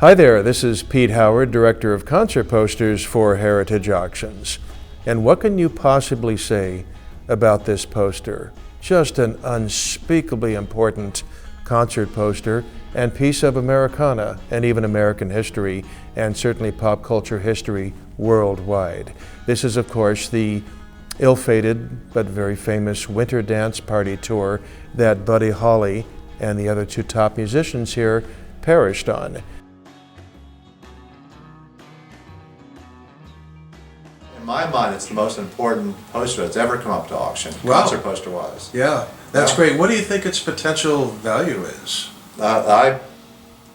Hi there, this is Pete Howard, Director of Concert Posters for Heritage Auctions. And what can you possibly say about this poster? Just an unspeakably important concert poster and piece of Americana and even American history and certainly pop culture history worldwide. This is, of course, the ill-fated but very famous Winter Dance Party tour that Buddy Holly and the other two top musicians here perished on. In my mind, it's the most important poster that's ever come up to auction, Wow. concert poster-wise. Yeah, that's great. What do you think its potential value is? I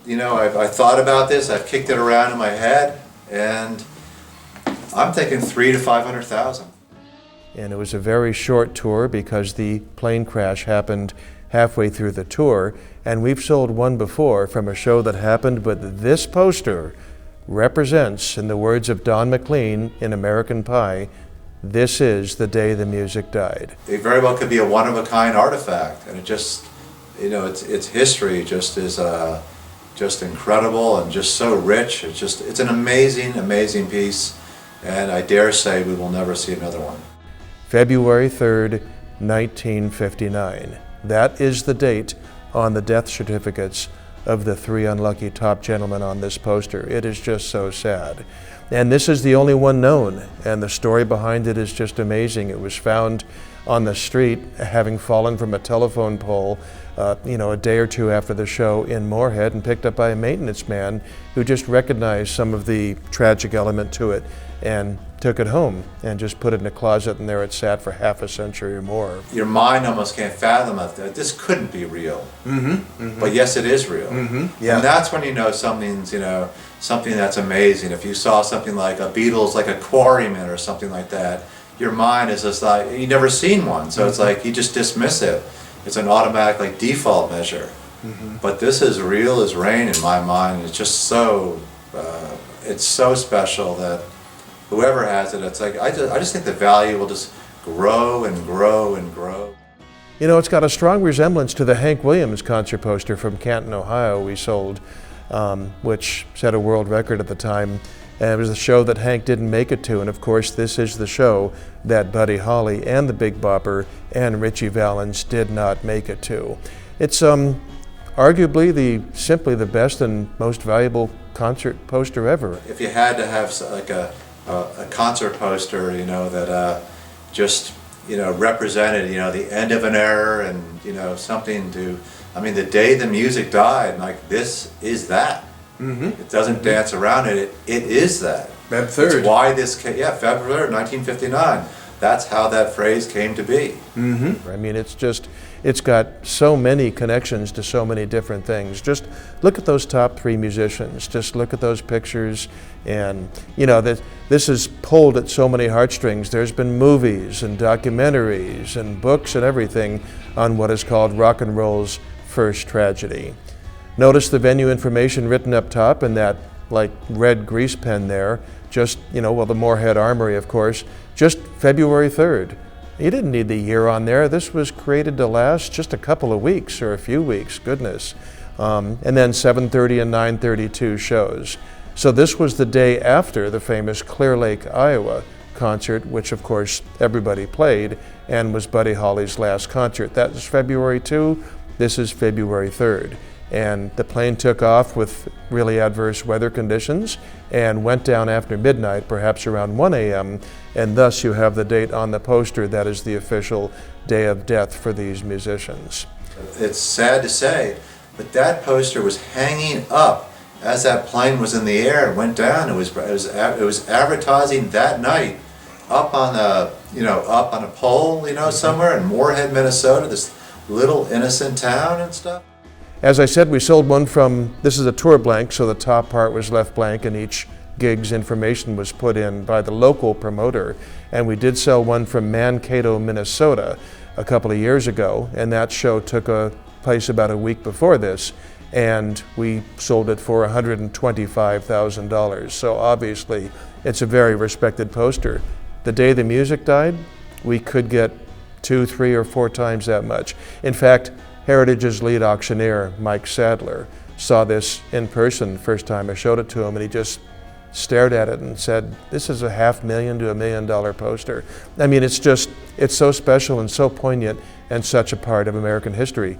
thought about this. I've kicked it around in my head, and I'm thinking $300,000 to $500,000. And it was a very short tour because the plane crash happened halfway through the tour, and we've sold one before from a show that happened, but this poster represents, in the words of Don McLean in American Pie, this is the day the music died. It very well could be a one-of-a-kind artifact, and it just, its history just is just incredible and just so rich. It's an amazing, amazing piece, and I dare say we will never see another one. February 3rd, 1959. That is the date on the death certificates of the three unlucky top gentlemen on this poster. It is just so sad. And this is the only one known, and the story behind it is just amazing. It was found on the street, having fallen from a telephone pole, a day or two after the show in Moorhead, and picked up by a maintenance man who just recognized some of the tragic element to it and took it home and just put it in a closet, and there it sat for half a century or more. Your mind almost can't fathom that this couldn't be real. But yes, it is real. Yeah. And that's when you know something's, something that's amazing. If you saw something like a Beatles, like a Quarryman or something like that, your mind is just like, you've never seen one, so it's like you just dismiss it. It's an automatic, like, default measure. But this is real as rain in my mind. It's just so, it's so special that whoever has it, it's like, I just think the value will just grow and grow and grow. It's got a strong resemblance to the Hank Williams concert poster from Canton, Ohio we sold, which set a world record at the time. And it was a show that Hank didn't make it to, and of course this is the show that Buddy Holly and the Big Bopper and Ritchie Valens did not make it to. It's arguably simply the best and most valuable concert poster ever. If you had to have like a concert poster, that just, represented, the end of an era and, something to, the day the music died, like, this is that. It doesn't dance around it, it is that. Feb 3rd. It's why this came, Feb 3rd, 1959. That's how that phrase came to be. It's got so many connections to so many different things. Just look at those top three musicians. Just look at those pictures, and this is pulled at so many heartstrings. There's been movies and documentaries and books and everything on what is called rock and roll's first tragedy. Notice the venue information written up top in that red grease pen there. Just, the Moorhead Armory, of course, just February 3rd. You didn't need the year on there. This was created to last just a couple of weeks or a few weeks, goodness. And then 7:30 and 9:32 shows. So this was the day after the famous Clear Lake, Iowa concert, which of course everybody played, and was Buddy Holly's last concert. That was February 2, this is February 3rd. And the plane took off with really adverse weather conditions and went down after midnight, perhaps around 1 a.m., and thus you have the date on the poster that is the official day of death for these musicians. It's sad to say, but that poster was hanging up as that plane was in the air and went down. It was advertising that night up on a pole, somewhere in Moorhead, Minnesota, this little innocent town and stuff. As I said, we sold one from, this is a tour blank, so the top part was left blank and each gig's information was put in by the local promoter. And we did sell one from Mankato, Minnesota a couple of years ago, and that show took place about a week before this, and we sold it for $125,000. So obviously it's a very respected poster. The day the music died, we could get 2, 3, or 4 times that much. In fact, Heritage's lead auctioneer, Mike Sadler, saw this in person the first time I showed it to him, and he just stared at it and said, "This is a $500,000 to $1 million poster." I mean, it's so special and so poignant and such a part of American history.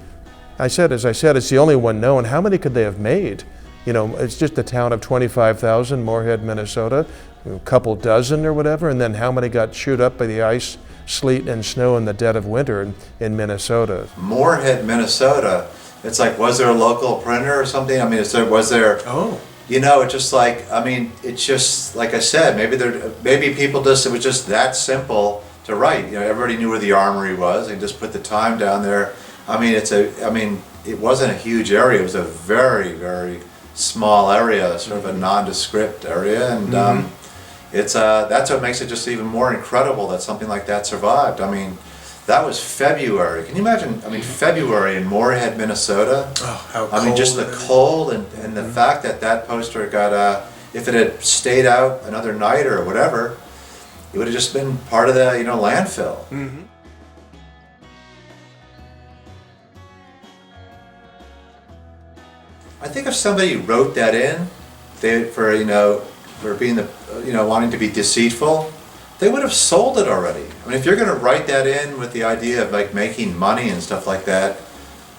As I said, it's the only one known. How many could they have made? You know, it's just a town of 25,000, Moorhead, Minnesota, a couple dozen or whatever, and then how many got chewed up by the ice, sleet, and snow in the dead of winter in Minnesota? Moorhead, Minnesota. It's like, was there a local printer or something? I mean, was there? Oh. You know, it's just like, I mean, it's just like I said. Maybe people just, it was just that simple to write. You know, everybody knew where the armory was. They just put the time down there. I mean, it wasn't a huge area. It was a very, very small area, sort of a nondescript area, and that's what makes it just even more incredible that something like that survived. I mean, that was February. Can you imagine? I mean, February in Moorhead, Minnesota. Oh, how cold! I mean, just the cold and the fact that poster got, if it had stayed out another night or whatever, it would have just been part of the landfill. Mm-hmm. I think if somebody wrote that in, for being wanting to be deceitful, they would have sold it already. I mean, if you're going to write that in with the idea of like making money and stuff like that,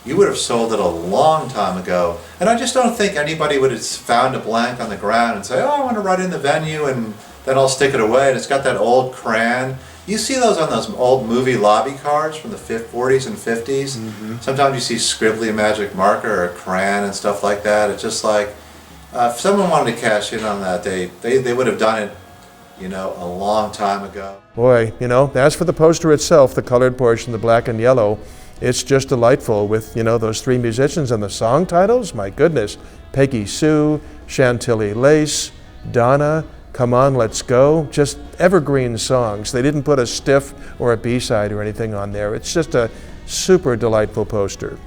you would have sold it a long time ago. And I just don't think anybody would have found a blank on the ground and say, "Oh, I want to write in the venue and then I'll stick it away." And it's got that old crayon. You see those on those old movie lobby cards from the 40s and 50s. Mm-hmm. Sometimes you see scribbly magic marker or a crayon and stuff like that. It's just like, if someone wanted to cash in on that, they would have done it, a long time ago. Boy, as for the poster itself, the colored portion, the black and yellow, it's just delightful with, those three musicians and the song titles. My goodness, Peggy Sue, Chantilly Lace, Donna, Come On, Let's Go, just evergreen songs. They didn't put a stiff or a B-side or anything on there. It's just a super delightful poster.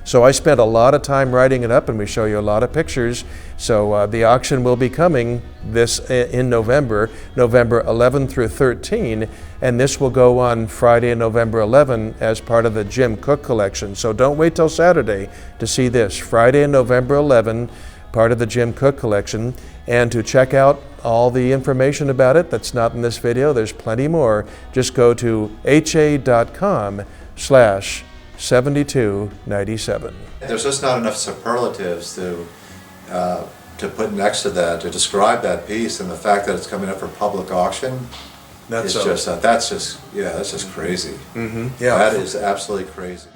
So I spent a lot of time writing it up, and we show you a lot of pictures. So the auction will be coming in November 11 through 13, and this will go on Friday, November 11 as part of the Jim Cook collection. So don't wait till Saturday to see this. Friday, November 11, part of the Jim Cook collection. And to check out all the information about it that's not in this video, there's plenty more. Just go to ha.com/7297. There's just not enough superlatives to put next to that, to describe that piece, and the fact that it's coming up for public auction. That's just crazy. Mm-hmm. Yeah. That is absolutely crazy.